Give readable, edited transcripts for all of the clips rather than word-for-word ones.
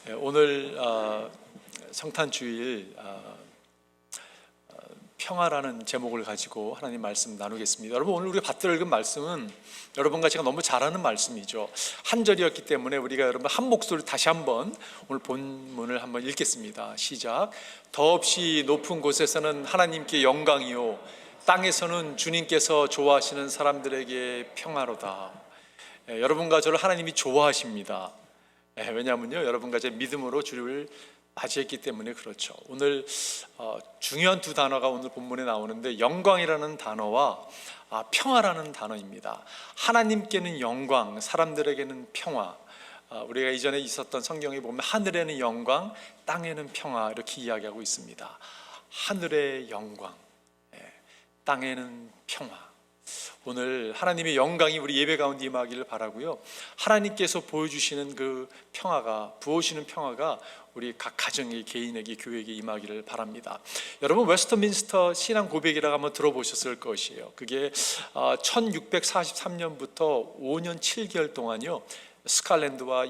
오늘 성탄주일 평화라는 제목을 가지고 하나님 말씀 나누겠습니다. 여러분, 오늘 우리가 받들어 읽은 말씀은 여러분과 제가 너무 잘 아는 말씀이죠. 한 절이었기 때문에 우리가 여러분 한 목소리 다시 한번 오늘 본문을 한번 읽겠습니다. 시작. 더없이 높은 곳에서는 하나님께 영광이요 땅에서는 주님께서 좋아하시는 사람들에게 평화로다. 여러분과 저를 하나님이 좋아하십니다. 왜냐하면요, 여러분과 제 믿음으로 주를 맞이했기 때문에 그렇죠. 오늘 중요한 두 단어가 오늘 본문에 나오는데, 영광이라는 단어와 평화라는 단어입니다. 하나님께는 영광, 사람들에게는 평화. 우리가 이전에 있었던 성경에 보면 하늘에는 영광, 땅에는 평화, 이렇게 이야기하고 있습니다. 하늘의 영광, 땅에는 평화. 오늘 하나님의 영광이 우리 예배 가운데 임하기를 바라고요. 하나님께서 보여주시는 그 평화가, 부어주시는 평화가 우리 각 가정의, 개인에게, 교회에게 임하기를 바랍니다. 여러분, 웨스트민스터 신앙 고백이라고 한번 들어보셨을 것이에요. 그게 1643년부터 5년 7개월 동안요, 스칼랜드와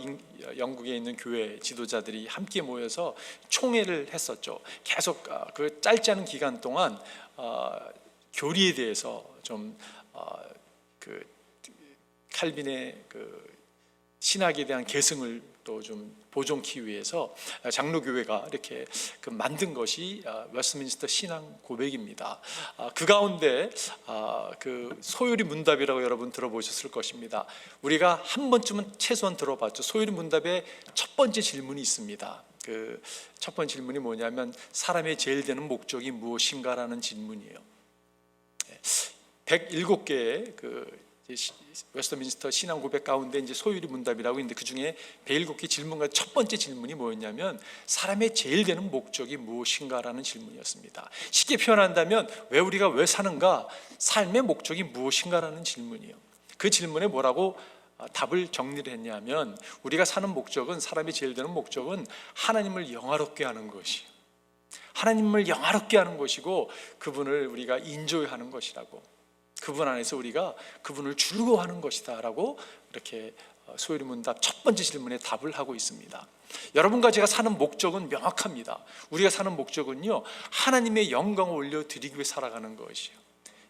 영국에 있는 교회 지도자들이 함께 모여서 총회를 했었죠. 계속 그 짧지 않은 기간 동안 교리에 대해서 좀 그 칼빈의 그 신학에 대한 계승을 또 좀 보존하기 위해서 장로교회가 이렇게 만든 것이 웨스트민스터 신앙 고백입니다. 그 가운데 그 소요리 문답이라고 여러분 들어보셨을 것입니다. 우리가 한 번쯤은 최소한 들어봤죠. 소요리 문답의 첫 번째 질문이 있습니다. 그 첫 번째 질문이 뭐냐면, 사람의 제일 되는 목적이 무엇인가라는 질문이에요. 107개의 그 웨스트민스터 신앙 고백 가운데 이제 소유리 문답이라고 있는데, 그 중에 107개 질문과 첫 번째 질문이 뭐였냐면, 사람의 제일 되는 목적이 무엇인가라는 질문이었습니다. 쉽게 표현한다면, 우리가 왜 사는가, 삶의 목적이 무엇인가라는 질문이에요. 그 질문에 뭐라고 답을 정리를 했냐면, 우리가 사는 목적은, 사람의 제일 되는 목적은 하나님을 영화롭게 하는 것이에요. 하나님을 영화롭게 하는 것이고, 그분을 우리가 인조하는 것이라고, 그분 안에서 우리가 그분을 즐거워하는 것이다 라고 이렇게 소요리 문답 첫 번째 질문에 답을 하고 있습니다. 여러분과 제가 사는 목적은 명확합니다. 우리가 사는 목적은요, 하나님의 영광을 올려드리기 위해 살아가는 것이에요.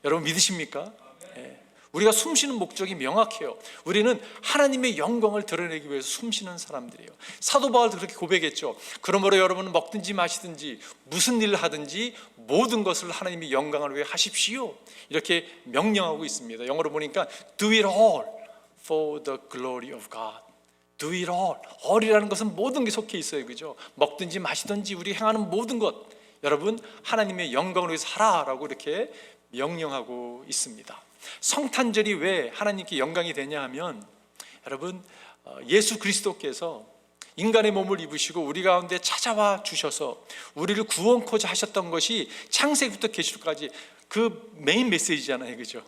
여러분 믿으십니까? 네. 우리가 숨쉬는 목적이 명확해요. 우리는 하나님의 영광을 드러내기 위해서 숨쉬는 사람들이에요. 사도 바울도 그렇게 고백했죠. 그러므로 여러분은 먹든지 마시든지 무슨 일을 하든지 모든 것을 하나님의 영광을 위해 하십시오, 이렇게 명령하고 있습니다. 영어로 보니까 Do it all for the glory of God. Do it all. all이라는 것은 모든 게 속해 있어요, 그죠? 먹든지 마시든지 우리 행하는 모든 것, 여러분 하나님의 영광을 위해서 하라라고 이렇게 명령하고 있습니다. 성탄절이 왜 하나님께 영광이 되냐 하면, 여러분 예수 그리스도께서 인간의 몸을 입으시고 우리 가운데 찾아와 주셔서 우리를 구원코자 하셨던 것이 창세기부터 계시록까지 그 메인 메시지잖아요, 그죠?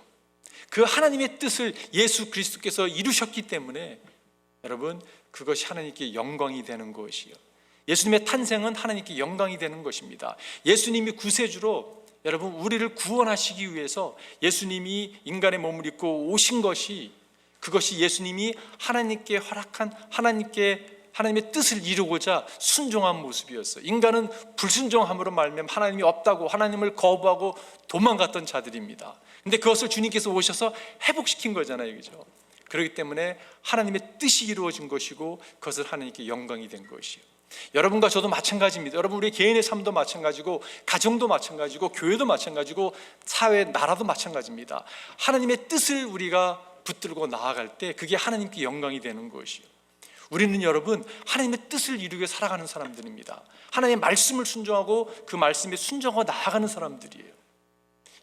그 하나님의 뜻을 예수 그리스도께서 이루셨기 때문에 여러분 그것이 하나님께 영광이 되는 것이요, 예수님의 탄생은 하나님께 영광이 되는 것입니다. 예수님이 구세주로 여러분 우리를 구원하시기 위해서 예수님이 인간의 몸을 입고 오신 것이, 그것이 예수님이 하나님께 허락한, 하나님의 뜻을 이루고자 순종한 모습이었어요. 인간은 불순종함으로 말미암아 하나님이 없다고 하나님을 거부하고 도망갔던 자들입니다. 근데 그것을 주님께서 오셔서 회복시킨 거잖아요, 그죠? 그렇기 때문에 하나님의 뜻이 이루어진 것이고 그것을 하나님께 영광이 된 것이에요. 여러분과 저도 마찬가지입니다. 여러분 우리 개인의 삶도 마찬가지고, 가정도 마찬가지고, 교회도 마찬가지고, 사회, 나라도 마찬가지입니다. 하나님의 뜻을 우리가 붙들고 나아갈 때 그게 하나님께 영광이 되는 것이에요. 우리는 여러분 하나님의 뜻을 이루기 위해 살아가는 사람들입니다. 하나님의 말씀을 순종하고 그 말씀에 순종하고 나아가는 사람들이에요.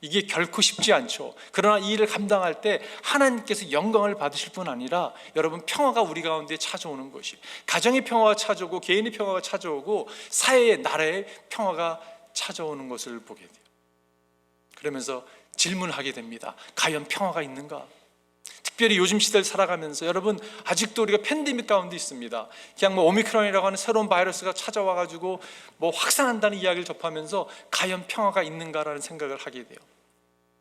이게 결코 쉽지 않죠. 그러나 이 일을 감당할 때 하나님께서 영광을 받으실 뿐 아니라 여러분 평화가 우리 가운데 찾아오는 것이에요. 가정의 평화가 찾아오고, 개인의 평화가 찾아오고, 사회의, 나라의 평화가 찾아오는 것을 보게 돼요. 그러면서 질문하게 됩니다. 과연 평화가 있는가? 특별히 요즘 시대를 살아가면서 여러분 아직도 우리가 팬데믹 가운데 있습니다. 그냥 오미크론이라고 하는 새로운 바이러스가 찾아와가지고 확산한다는 이야기를 접하면서 과연 평화가 있는가라는 생각을 하게 돼요.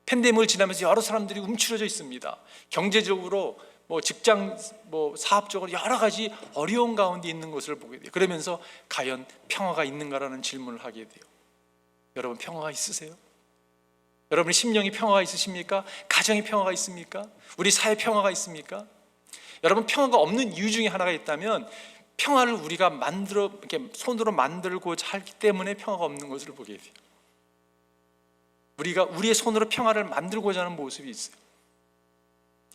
팬데믹을 지나면서 여러 사람들이 움츠러져 있습니다. 경제적으로 뭐 직장, 뭐 사업적으로 여러 가지 어려운 가운데 있는 것을 보게 돼요. 그러면서 과연 평화가 있는가라는 질문을 하게 돼요. 여러분, 평화가 있으세요? 여러분의 심령이 평화가 있으십니까? 가정의 평화가 있습니까? 우리 사회 평화가 있습니까? 여러분, 평화가 없는 이유 중에 하나가 있다면 평화를 우리가 이렇게 손으로 만들고자 하기 때문에 평화가 없는 것을 보게 돼요. 우리가 우리의 손으로 평화를 만들고자 하는 모습이 있어요.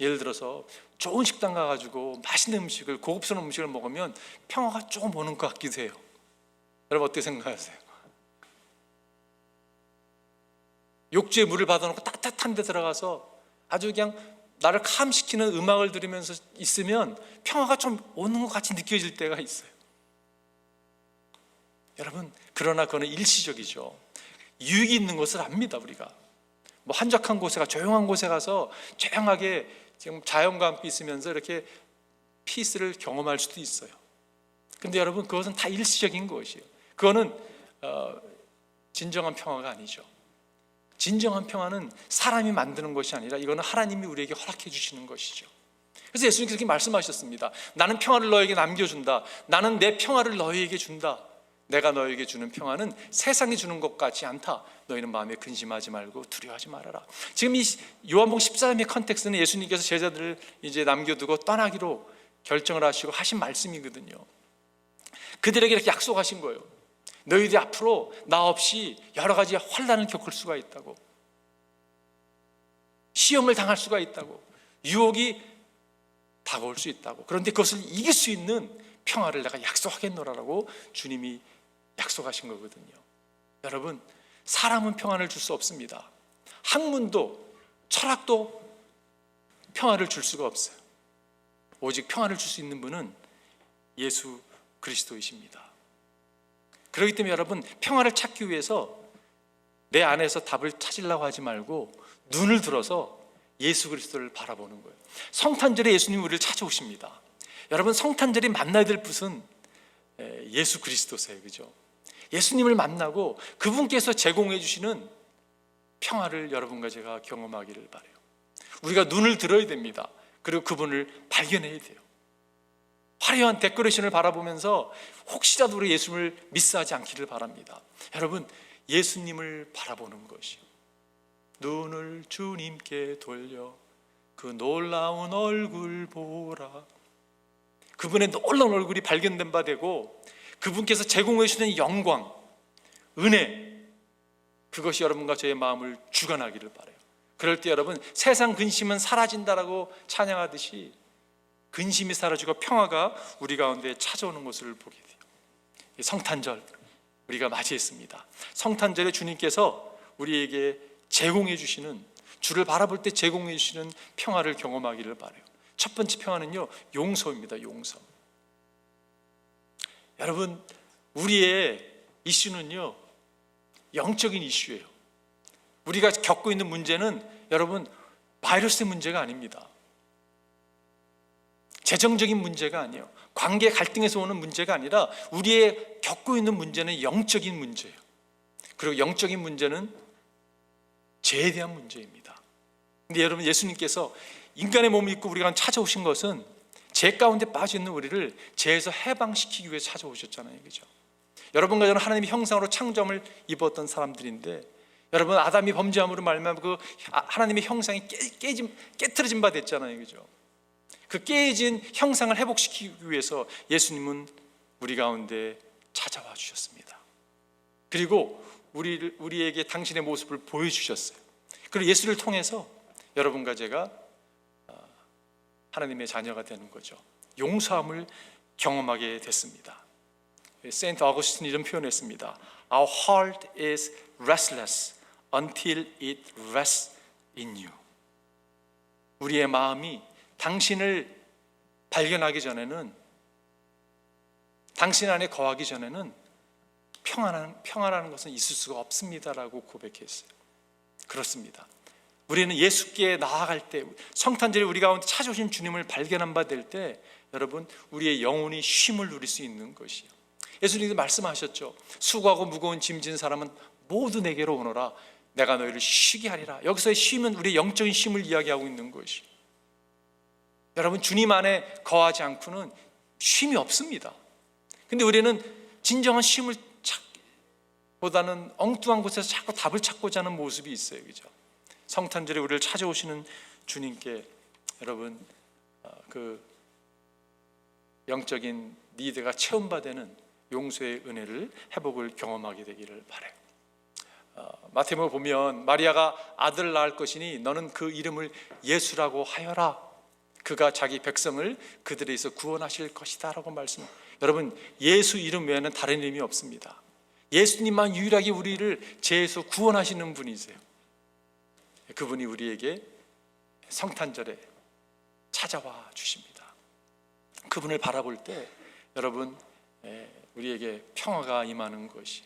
예를 들어서 좋은 식당 가가지고 맛있는 음식을, 고급스러운 음식을 먹으면 평화가 조금 오는 것 같기도 해요. 여러분, 어떻게 생각하세요? 욕조에 물을 받아놓고 따뜻한 데 들어가서 아주 그냥 나를 감시키는 음악을 들으면서 있으면 평화가 좀 오는 것 같이 느껴질 때가 있어요. 여러분, 그러나 그거는 일시적이죠. 유익이 있는 것을 압니다. 우리가 뭐 한적한 곳에 조용한 곳에 가서 조용하게 지금 자연과 함께 있으면서 이렇게 피스를 경험할 수도 있어요. 근데 여러분, 그것은 다 일시적인 것이에요. 그거는 진정한 평화가 아니죠. 진정한 평화는 사람이 만드는 것이 아니라 이거는 하나님이 우리에게 허락해 주시는 것이죠. 그래서 예수님께서 이렇게 말씀하셨습니다. 나는 평화를 너에게 남겨준다. 나는 내 평화를 너희에게 준다. 내가 너에게 주는 평화는 세상이 주는 것 같지 않다. 너희는 마음에 근심하지 말고 두려워하지 말아라. 지금 이 요한복음 14장의 컨텍스트는 예수님께서 제자들을 이제 남겨두고 떠나기로 결정을 하시고 하신 말씀이거든요. 그들에게 이렇게 약속하신 거예요. 너희들이 앞으로 나 없이 여러 가지 환난을 겪을 수가 있다고, 시험을 당할 수가 있다고, 유혹이 다가올 수 있다고, 그런데 그것을 이길 수 있는 평화를 내가 약속하겠노라라고 주님이 약속하신 거거든요. 여러분, 사람은 평안을 줄 수 없습니다. 학문도 철학도 평화를 줄 수가 없어요. 오직 평화를 줄 수 있는 분은 예수 그리스도이십니다. 그렇기 때문에 여러분, 평화를 찾기 위해서 내 안에서 답을 찾으려고 하지 말고 눈을 들어서 예수 그리스도를 바라보는 거예요. 성탄절에 예수님이 우리를 찾아오십니다. 여러분, 성탄절이 만나야 될 분은 예수 그리스도세요. 그죠? 예수님을 만나고 그분께서 제공해 주시는 평화를 여러분과 제가 경험하기를 바라요. 우리가 눈을 들어야 됩니다. 그리고 그분을 발견해야 돼요. 화려한 데코레이션을 바라보면서 혹시라도 우리 예수님을 미스하지 않기를 바랍니다. 여러분, 예수님을 바라보는 것이요, 눈을 주님께 돌려 그 놀라운 얼굴 보라. 그분의 놀라운 얼굴이 발견된 바 되고 그분께서 제공해 주시는 영광, 은혜, 그것이 여러분과 저의 마음을 주관하기를 바라요. 그럴 때 여러분, 세상 근심은 사라진다라고 찬양하듯이 근심이 사라지고 평화가 우리 가운데 찾아오는 것을 보게 돼요. 성탄절 우리가 맞이했습니다. 성탄절에 주님께서 우리에게 제공해 주시는, 주를 바라볼 때 제공해 주시는 평화를 경험하기를 바라요. 첫 번째 평화는요, 용서입니다. 용서. 여러분, 우리의 이슈는요, 영적인 이슈예요. 우리가 겪고 있는 문제는 여러분, 바이러스의 문제가 아닙니다. 재정적인 문제가 아니에요. 관계 갈등에서 오는 문제가 아니라 우리의 겪고 있는 문제는 영적인 문제예요. 그리고 영적인 문제는 죄에 대한 문제입니다. 근데 여러분, 예수님께서 인간의 몸을 입고 우리가 찾아오신 것은 죄 가운데 빠져 있는 우리를 죄에서 해방시키기 위해 찾아오셨잖아요. 그죠? 여러분과 저는 하나님의 형상으로 창조함을 입었던 사람들인데, 여러분, 아담이 범죄함으로 말미암아 그 하나님의 형상이 깨트려진 바 됐잖아요. 그죠? 그 깨진 형상을 회복시키기 위해서 예수님은 우리 가운데 찾아와 주셨습니다. 그리고 우리에게 당신의 모습을 보여주셨어요. 그리고 예수를 통해서 여러분과 제가 하나님의 자녀가 되는 거죠. 용서함을 경험하게 됐습니다. 세인트 어거스틴이 이런 표현했습니다. Our heart is restless until it rests in you. 우리의 마음이 당신을 발견하기 전에는, 당신 안에 거하기 전에는 평안하는 것은 있을 수가 없습니다라고 고백했어요. 그렇습니다. 우리는 예수께 나아갈 때, 성탄절에 우리 가운데 찾아오신 주님을 발견한 바 될 때, 여러분, 우리의 영혼이 쉼을 누릴 수 있는 것이요, 예수님도 말씀하셨죠. 수고하고 무거운 짐 진 사람은 모두 내게로 오너라. 내가 너희를 쉬게 하리라. 여기서의 쉼은 우리의 영적인 쉼을 이야기하고 있는 것이. 여러분, 주님 안에 거하지 않고는 쉼이 없습니다. 근데 우리는 진정한 쉼을 찾보다는 엉뚱한 곳에서 자꾸 답을 찾고자 하는 모습이 있어요. 그죠? 성탄절에 우리를 찾아오시는 주님께 여러분 그 영적인 니드가 체험받는 용서의 은혜를, 회복을 경험하게 되기를 바라요. 마태복음 보면 마리아가 아들을 낳을 것이니 너는 그 이름을 예수라고 하여라. 그가 자기 백성을 그들에게서 구원하실 것이다 라고 말씀. 여러분, 예수 이름 외에는 다른 이름이 없습니다. 예수님만 유일하게 우리를 죄에서 구원하시는 분이세요. 그분이 우리에게 성탄절에 찾아와 주십니다. 그분을 바라볼 때 여러분 우리에게 평화가 임하는 것이.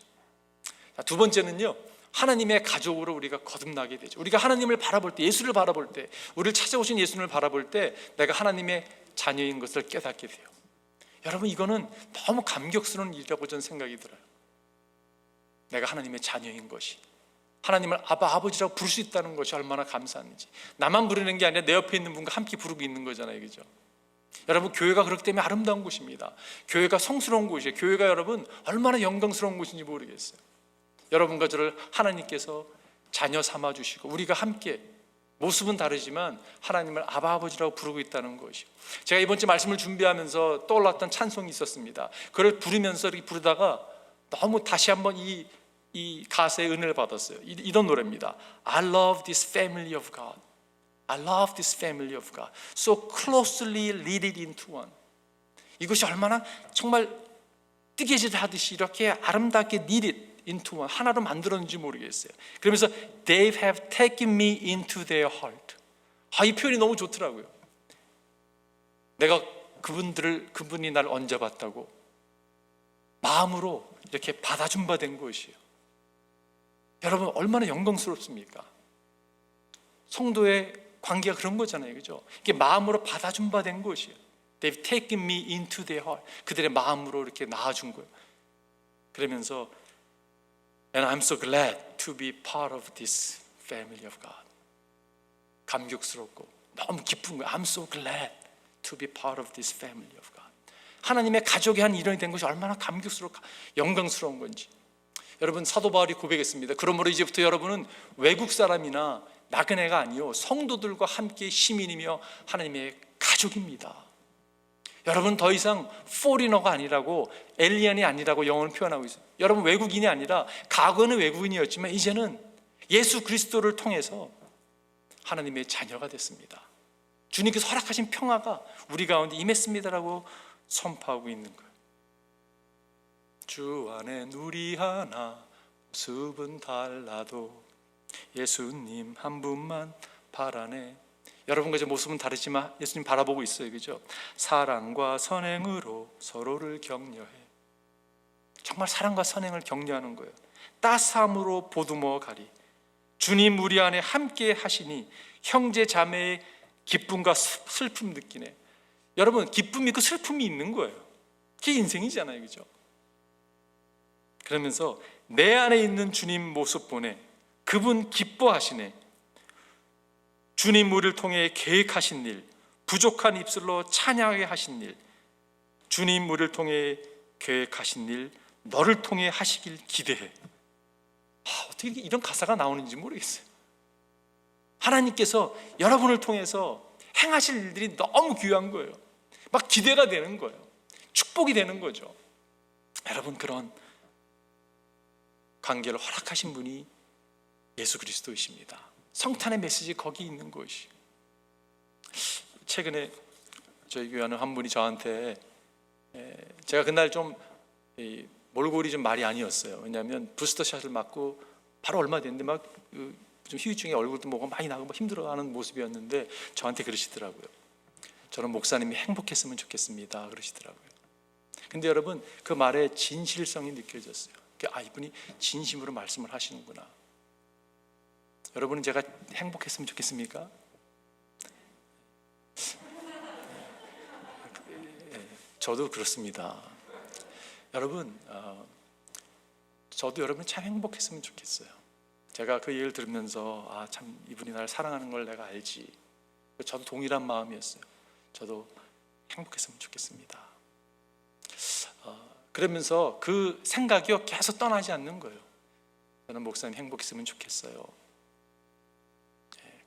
두 번째는요, 하나님의 가족으로 우리가 거듭나게 되죠. 우리가 하나님을 바라볼 때, 예수를 바라볼 때, 우리를 찾아오신 예수님을 바라볼 때 내가 하나님의 자녀인 것을 깨닫게 돼요. 여러분, 이거는 너무 감격스러운 일이라고 저는 생각이 들어요. 내가 하나님의 자녀인 것이, 하나님을 아바, 아버지라고 부를 수 있다는 것이 얼마나 감사한지. 나만 부르는 게 아니라 내 옆에 있는 분과 함께 부르고 있는 거잖아요. 그죠? 여러분, 교회가 그렇기 때문에 아름다운 곳입니다. 교회가 성스러운 곳이에요. 교회가 여러분 얼마나 영광스러운 곳인지 모르겠어요. 여러분과 저를 하나님께서 자녀 삼아 주시고 우리가 함께, 모습은 다르지만 하나님을 아바, 아버지라고 부르고 있다는 것이요. 제가 이번 주 말씀을 준비하면서 떠올랐던 찬송이 있었습니다. 그걸 부르면서 이렇게 부르다가 너무 다시 한번 이 가사의 은혜를 받았어요. 이런 노래입니다. I love this family of God. I love this family of God. So closely knitted into one. 이것이 얼마나 정말 뜨개질 하듯이 이렇게 아름답게 knitted into one, 하나로 만들었는지 모르겠어요. 그러면서 They have taken me into their heart. 이 표현이 너무 좋더라고요. 내가 그분이 날 얹어봤다고 마음으로 이렇게 받아준 바 된 것이에요. 여러분, 얼마나 영광스럽습니까? 성도의 관계가 그런 거잖아요. 그죠? 이게 마음으로 받아준 바 된 것이에요. They've taken me into their heart. 그들의 마음으로 이렇게 낳아준 거예요. 그러면서 And I'm so glad to be part of this family of God. 감격스럽고 너무 기쁜 거예요. I'm so glad to be part of this family of God. 하나님의 가족의 한 일원이 된 것이 얼마나 감격스럽고 영광스러운 건지. 여러분, 사도 바울이 고백했습니다. 그러므로 이제부터 여러분은 외국 사람이나 나그네가 아니요 성도들과 함께 시민이며 하나님의 가족입니다. 여러분, 더 이상 포리너가 아니라고, 엘리언이 아니라고 영어는 표현하고 있어요. 여러분, 외국인이 아니라, 과거는 외국인이었지만 이제는 예수 그리스도를 통해서 하나님의 자녀가 됐습니다. 주님께서 허락하신 평화가 우리 가운데 임했습니다라고 선포하고 있는 거예요. 주 안에 누리 하나 모습은 달라도 예수님 한 분만 바라네. 여러분과 제 모습은 다르지만 예수님 바라보고 있어요. 그죠? 사랑과 선행으로 서로를 격려해. 정말 사랑과 선행을 격려하는 거예요. 따스함으로 보듬어 가리. 주님 우리 안에 함께 하시니 형제 자매의 기쁨과 슬픔 느끼네. 여러분, 기쁨이 있고 슬픔이 있는 거예요. 그게 인생이잖아요. 그죠? 그러면서 내 안에 있는 주님 모습 보네. 그분 기뻐하시네. 주님 우리를 통해 계획하신 일, 부족한 입술로 찬양하게 하신 일, 주님 우리를 통해 계획하신 일, 너를 통해 하시길 기대해. 어떻게 이런 가사가 나오는지 모르겠어요. 하나님께서 여러분을 통해서 행하실 일들이 너무 귀한 거예요. 막 기대가 되는 거예요. 축복이 되는 거죠. 여러분, 그런 관계를 허락하신 분이 예수 그리스도이십니다. 성탄의 메시지 거기 있는 것이. 최근에 저희 교회 하는 한 분이 저한테, 제가 그날 좀 몰골이 좀 말이 아니었어요. 왜냐하면 부스터샷을 맞고 바로 얼마 됐는데 막 좀 후유증에 얼굴도 뭐가 많이 나고 힘들어하는 모습이었는데 저한테 그러시더라고요. 저는 목사님이 행복했으면 좋겠습니다 그러시더라고요. 근데 여러분, 그 말에 진실성이 느껴졌어요. 이분이 진심으로 말씀을 하시는구나. 여러분은 제가 행복했으면 좋겠습니까? 저도 그렇습니다. 여러분, 저도 여러분이 참 행복했으면 좋겠어요. 제가 그 얘기를 들으면서 참 이분이 나를 사랑하는 걸 내가 알지. 저도 동일한 마음이었어요. 저도 행복했으면 좋겠습니다. 그러면서 그 생각이 계속 떠나지 않는 거예요. 저는 목사님 행복했으면 좋겠어요.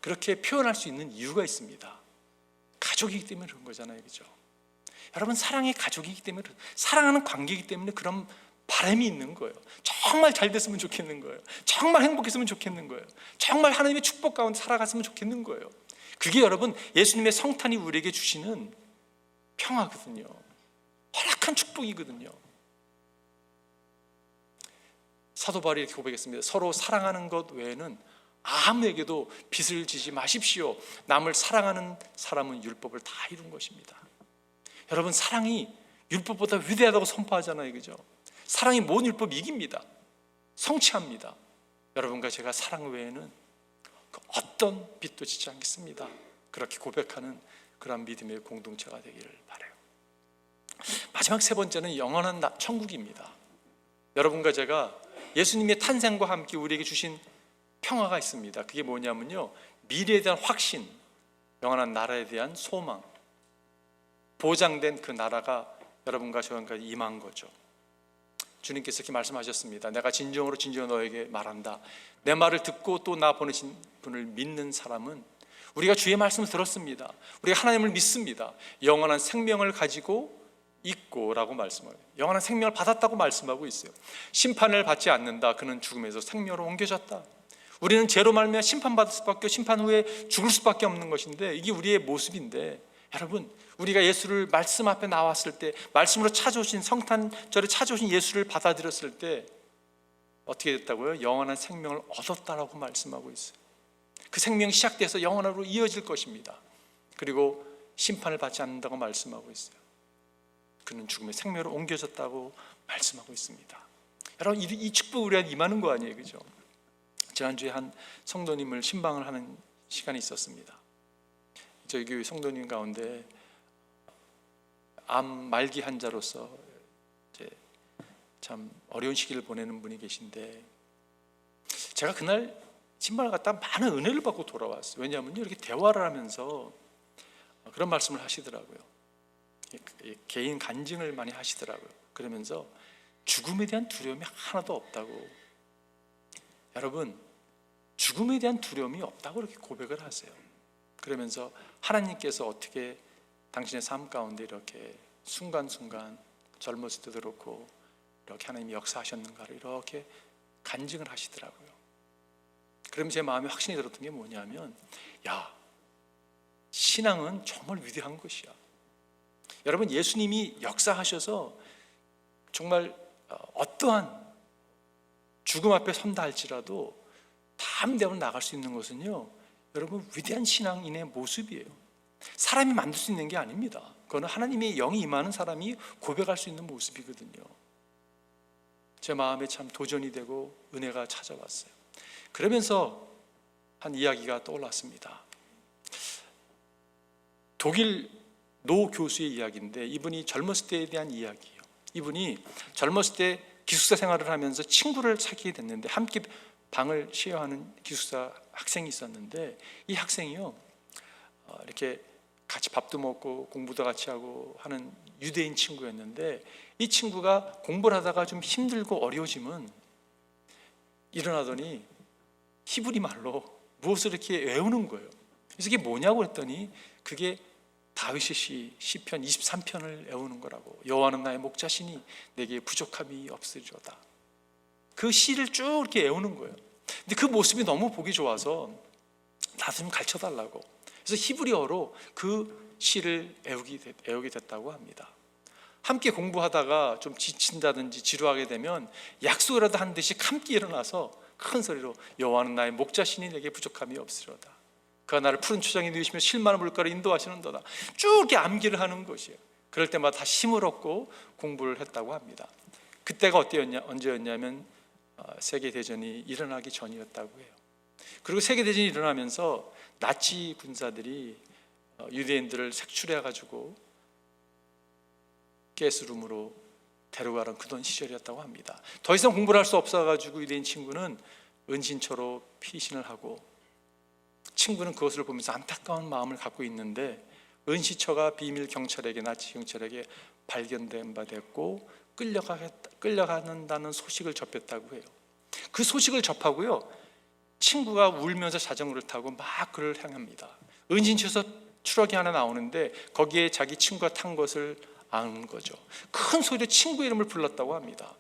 그렇게 표현할 수 있는 이유가 있습니다. 가족이기 때문에 그런 거잖아요, 그죠? 여러분, 사랑의 가족이기 때문에, 사랑하는 관계이기 때문에 그런 바람이 있는 거예요. 정말 잘 됐으면 좋겠는 거예요. 정말 행복했으면 좋겠는 거예요. 정말 하나님의 축복 가운데 살아갔으면 좋겠는 거예요. 그게 여러분, 예수님의 성탄이 우리에게 주시는 평화거든요. 허락한 축복이거든요. 사도 바울이 이렇게 고백했습니다. 서로 사랑하는 것 외에는 아무에게도 빚을 지지 마십시오. 남을 사랑하는 사람은 율법을 다 이룬 것입니다. 여러분, 사랑이 율법보다 위대하다고 선포하잖아요, 그죠? 사랑이 모든 율법 이깁니다. 성취합니다. 여러분과 제가 사랑 외에는 어떤 빚도 지지 않겠습니다. 그렇게 고백하는 그런 믿음의 공동체가 되기를 바라요. 마지막 세 번째는 영원한 천국입니다. 여러분과 제가 예수님의 탄생과 함께 우리에게 주신 평화가 있습니다. 그게 뭐냐면요, 미래에 대한 확신, 영원한 나라에 대한 소망, 보장된 그 나라가 여러분과 저한테 임한 거죠. 주님께서 이렇게 말씀하셨습니다. 내가 진정으로 너에게 말한다. 내 말을 듣고 또 나 보내신 분을 믿는 사람은, 우리가 주의 말씀을 들었습니다. 우리가 하나님을 믿습니다. 영원한 생명을 가지고 있고 라고 말씀을, 영원한 생명을 받았다고 말씀하고 있어요. 심판을 받지 않는다. 그는 죽음에서 생명으로 옮겨졌다. 우리는 죄로 말미암아 심판받을 수밖에, 심판 후에 죽을 수밖에 없는 것인데, 이게 우리의 모습인데, 여러분, 우리가 예수를 말씀 앞에 나왔을 때, 말씀으로 찾아오신, 성탄절에 찾아오신 예수를 받아들였을 때 어떻게 됐다고요? 영원한 생명을 얻었다라고 말씀하고 있어요. 그 생명이 시작돼서 영원으로 이어질 것입니다. 그리고 심판을 받지 않는다고 말씀하고 있어요. 그는 죽음의 생명으로 옮겨졌다고 말씀하고 있습니다. 여러분, 이 축복 우리한테 임하는 거 아니에요, 그죠? 지난주에 한 성도님을 신방을 하는 시간이 있었습니다. 저희 교회 성도님 가운데 암 말기 환자로서 이제 참 어려운 시기를 보내는 분이 계신데, 제가 그날 신방을 갔다 많은 은혜를 받고 돌아왔어요. 왜냐하면요, 이렇게 대화를 하면서 그런 말씀을 하시더라고요. 개인 간증을 많이 하시더라고요. 그러면서 죽음에 대한 두려움이 하나도 없다고, 여러분, 죽음에 대한 두려움이 없다고 이렇게 고백을 하세요. 그러면서 하나님께서 어떻게 당신의 삶 가운데 이렇게 순간순간 젊었을 때도 그렇고 이렇게 하나님이 역사하셨는가를 이렇게 간증을 하시더라고요. 그러면 제 마음에 확신이 들었던 게 뭐냐면, 야, 신앙은 정말 위대한 것이야. 여러분, 예수님이 역사하셔서 정말 어떠한 죽음 앞에 선다 할지라도 다음 대으로 나갈 수 있는 것은요, 여러분, 위대한 신앙인의 모습이에요. 사람이 만들 수 있는 게 아닙니다. 그거는 하나님의 영이 임하는 사람이 고백할 수 있는 모습이거든요. 제 마음에 참 도전이 되고 은혜가 찾아왔어요. 그러면서 한 이야기가 떠올랐습니다. 독일 노 교수의 이야기인데, 이분이 젊었을 때에 대한 이야기예요. 이분이 젊었을 때 기숙사 생활을 하면서 친구를 사귀게 됐는데, 함께 방을 쉐어하는 기숙사 학생이 있었는데, 이 학생이요, 이렇게 같이 밥도 먹고 공부도 같이 하고 하는 유대인 친구였는데, 이 친구가 공부를 하다가 좀 힘들고 어려워지면 일어나더니 히브리 말로 무엇을 이렇게 외우는 거예요. 그래서 이게 뭐냐고 했더니, 그게 다윗의 시편 23편을 외우는 거라고. 여호와는 나의 목자시니 내게 부족함이 없으리로다. 그 시를 쭉 이렇게 외우는 거예요. 근데 그 모습이 너무 보기 좋아서 나도 좀 가르쳐달라고, 그래서 히브리어로 그 시를 외우게 됐다고 합니다. 함께 공부하다가 좀 지친다든지 지루하게 되면 약속이라도 한 듯씩 함께 일어나서 큰 소리로 여호와는 나의 목자시니 내게 부족함이 없으리로다. 그가 나를 푸른 초장에 누이시며 실만한 물가로 인도하시는도다. 쭉 이렇게 암기를 하는 것이에요. 그럴 때마다 힘을 얻고 공부를 했다고 합니다. 그때가 언제였냐면 세계대전이 일어나기 전이었다고 해요. 그리고 세계대전이 일어나면서 나치 군사들이 유대인들을 색출해가지고 가스룸으로 데려가는 그런 시절이었다고 합니다. 더 이상 공부를 할 수 없어가지고 유대인 친구는 은신처로 피신을 하고, 친구는 그것을 보면서 안타까운 마음을 갖고 있는데, 은시처가 비밀 경찰에게, 나치 경찰에게 발견된 바 됐고 끌려가는다는 소식을 접했다고 해요. 그 소식을 접하고요, 친구가 울면서 자전거를 타고 막 그를 향합니다. 은신처에서 트럭이 하나 나오는데 거기에 자기 친구가 탄 것을 아는 거죠. 큰 소리로 친구 이름을 불렀다고 합니다.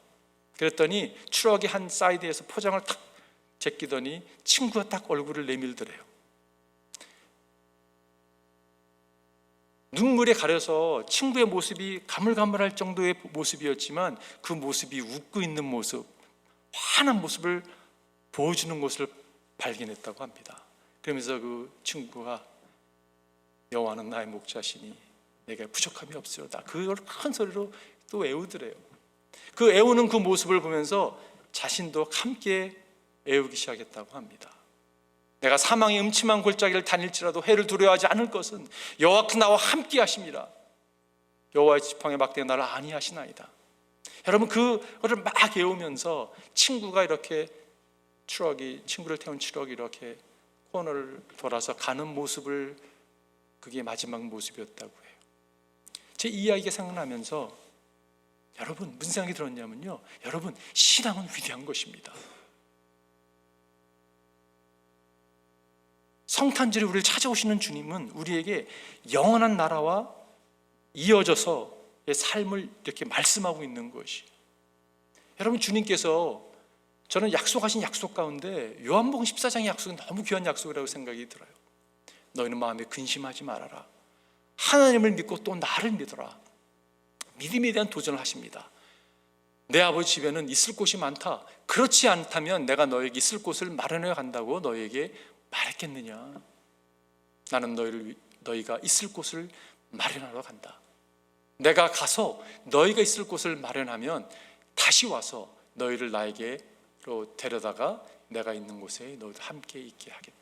그랬더니 트럭이 한 사이드에서 포장을 탁 제끼더니 친구가 딱 얼굴을 내밀더래요. 눈물에 가려서 친구의 모습이 가물가물할 정도의 모습이었지만 그 모습이 웃고 있는 모습, 환한 모습을 보여주는 것을 발견했다고 합니다. 그러면서 그 친구가 여호와는 나의 목자시니 내게 부족함이 없으리로다, 그걸 큰 소리로 또 애우더래요. 그 애우는 그 모습을 보면서 자신도 함께 애우기 시작했다고 합니다. 내가 사망의 음침한 골짜기를 다닐지라도 해를 두려워하지 않을 것은 여호와께서 나와 함께 하심이라. 여호와의 지팡이 막대가 나를 안위하시나이다. 여러분, 그거를 막 애우면서 친구가 이렇게 친구를 태운 트럭이 이렇게 코너를 돌아서 가는 모습을, 그게 마지막 모습이었다고 해요. 제 이야기가 생각나면서 여러분 무슨 생각이 들었냐면요, 여러분, 신앙은 위대한 것입니다. 성탄절에 우리를 찾아오시는 주님은 우리에게 영원한 나라와 이어져서의 삶을 이렇게 말씀하고 있는 것이, 여러분, 주님께서, 저는 약속하신 약속 가운데 요한복음 14장의 약속은 너무 귀한 약속이라고 생각이 들어요. 너희는 마음에 근심하지 말아라. 하나님을 믿고 또 나를 믿어라. 믿음에 대한 도전을 하십니다. 내 아버지 집에는 있을 곳이 많다. 그렇지 않다면 내가 너에게 있을 곳을 마련해 간다고 너에게 말했겠느냐. 나는 너희가 있을 곳을 마련하러 간다. 내가 가서 너희가 있을 곳을 마련하면 다시 와서 너희를 나에게로 데려다가 내가 있는 곳에 너희들 함께 있게 하겠다.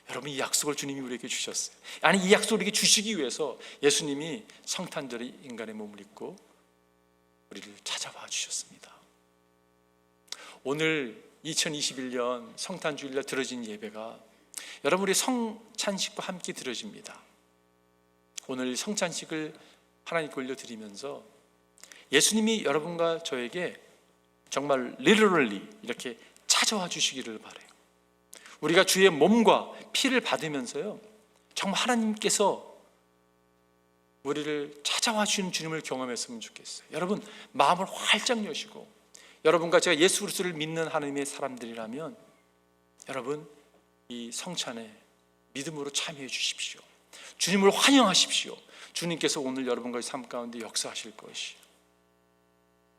여러분, 이 약속을 주님이 우리에게 주셨어요. 아니, 이 약속을 우리에게 주시기 위해서 예수님이 성탄절에 인간의 몸을 입고 우리를 찾아와 주셨습니다. 오늘 2021년 성탄주일날 드려진 예배가 여러분, 우리 성찬식과 함께 드려집니다. 오늘 성찬식을 하나님께 올려드리면서 예수님이 여러분과 저에게 정말 literally 이렇게 찾아와 주시기를 바라요. 우리가 주의 몸과 피를 받으면서요, 정말 하나님께서 우리를 찾아와 주시는 주님을 경험했으면 좋겠어요. 여러분, 마음을 활짝 여시고, 여러분과 제가 예수 그리스도를 믿는 하나님의 사람들이라면 여러분, 이 성찬에 믿음으로 참여해 주십시오. 주님을 환영하십시오. 주님께서 오늘 여러분과의 삶 가운데 역사하실 것이